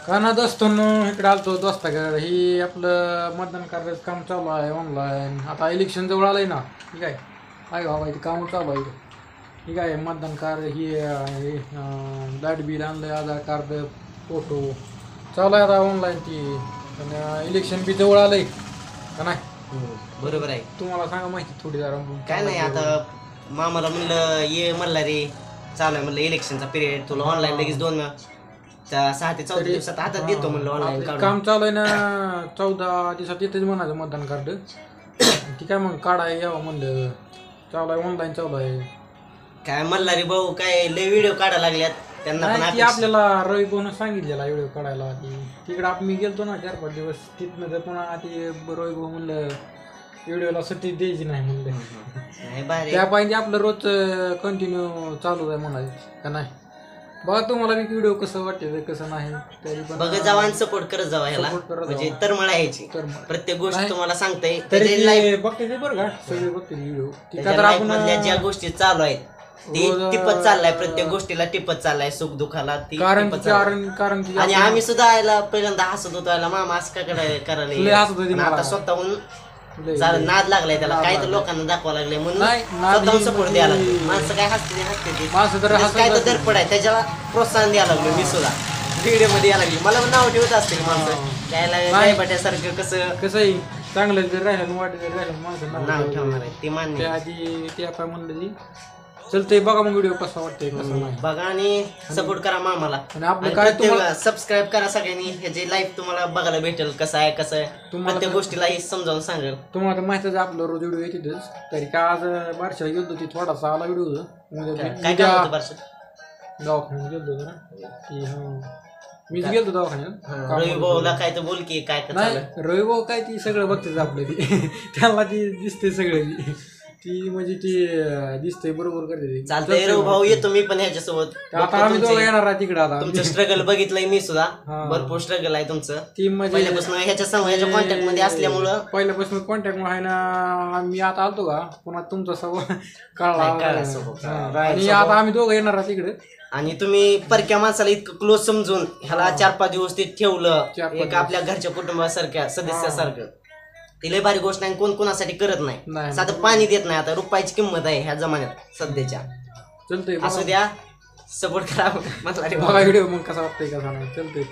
का ना दोस्तांनो इकडे आलतो दोस्ताकडे ही आपलं मतदान करायचं काम चालू आहे ऑनलाईन. आता इलेक्शन जवळ आलंय ना. ठीक आहे काय बाबा इथे काम चालू आहे. ठीक आहे मतदान कार्ड ही लाईट बिल आणलं, आधार कार्ड, फोटो चालू आहे आता ऑनलाईन ती. आणि इलेक्शन बी जवळ आलंय का नाही. बरोबर आहे. तुम्हाला सांगा माहिती थोडी जरा. काय नाही आता मामाला म्हणलं ये म्हणला रे चालू आहे म्हणलं इलेक्शनचा पिरियड, तुला ऑनलाईन लगेच 6 ते 14 दिवसात हातात देतो म्हणलं ऑनलाईन काम चालू आहे ना. 14 दिवसात येतेच म्हणायचं मतदान कार्ड. ठीक आहे मग काढाय यावं म्हणलं. चालू आहे ऑनलाईन चालू आहे. काय म्हणला रे भाऊ, काय लय व्हिडिओ काढायला लागल्यात त्यांना पण आपल्याला रवी भाऊन सांगितलेला व्हिडिओ काढायला. तिकडे मी गेलतो ना 4-5 दिवस. तिथनं जर पुन्हा ती रवी भाऊ म्हणलं व्हिडिओला सुट्टी द्यायची नाही म्हणलं. त्या पाहिजे आपलं रोज कंटिन्यू चालू आहे म्हणायचं का नाही. बघा तुम्हाला मी व्हिडिओ कसं वाटते कसं नाही तरी पण बघा जावा आणि सपोर्ट करत जावा ह्याला. म्हणजे तरमळा यायची प्रत्येक गोष्ट तुम्हाला सांगताय बघते बरं का सगळे बघते व्हिडिओ. ज्या गोष्टी चालू आहेत ती टिपत चाललाय, प्रत्येक गोष्टीला टिपत चाललाय, सुख दुःखाला ती कारण आणि आम्ही सुद्धा यायला पहिल्यांदा हसत होतो याला मामा असं काय करायला. आता स्वतःहून नाद लागलाय त्याला, काय तर लोकांना दाखवा लागले म्हणून स्वतःहून सपोर्ट द्यायला लागले. माणसं काय हसते काय तर दरपड आहे त्याच्याला प्रोत्साहन द्यायला लागलो. मी सुद्धा व्हिडिओ मध्ये यायला लागली. मला नाव ठेवत असतील माणसं त्याला बट्यासारखं कसंही चांगलं जर राहिलं वाटत राहिलं माणसं नाव ठेवणार आहे ते मान्य. आधी ते आपण म्हणलं ती चलतंय. बघा मग व्हिडिओ कसा वाटतंय कसं नाही बघा आणि सपोर्ट करा मामाला. आणि आपलं काय तुम्हाला सबस्क्राईब करा सगळ्यांनी. ह्याची लाईफ तुम्हाला बघायला भेटेल कसं आहे प्रत्येक गोष्टीला समजावून सांगेल. तुम्हाला माहितीच आपलं रोज व्हिडिओ येतेच. तरी का आज बारशाला गेलो ती थोडासा आला व्हिडिओ. काय काय दवाखान्यात गेलो ना. मीच गेलो दवाखान्यात. रवी भाऊला काय तर बोल की काय नाही रवी भाऊ काय ती सगळं बघतेच आपलं ती. त्याला ती दिसते सगळं ती म्हणजे ती दिसते बरोबर करते. चालतंय रवी भाऊ येतो मी पण ह्याच्यासोबत. आता आम्ही दोघं येणार आहे तिकडे. आता तुमचं स्ट्रगल बघितलंय मी सुद्धा. भरपूर स्ट्रगल आहे तुमचं. ती पहिल्यापासून ह्याच्या कॉन्टॅक्ट मध्ये असल्यामुळं पहिल्यापासून कॉन्टॅक्ट आहे ना. मी आता आलतो का पुन्हा तुमचा स्वभाव कळला. आणि आता आम्ही दोघं येणार आहे तिकडे. आणि तुम्ही परक्या माणसाला इतकं क्लोज समजून ह्याला 4-5 दिवस ते ठेवलं एक आपल्या घरच्या कुटुंबासारख्या सदस्यासारखं. ती लय भारी गोष्ट आहे. कोण कोणासाठी करत नाही. साधं पाणी देत नाही. आता रुपयाची किंमत आहे ह्या जमान्यात सध्याच्या. चलतंय असू द्या सपोर्ट करा. म्हटलं व्हिडिओ मग कसा वाटतंय कसा नाही. चलतंय.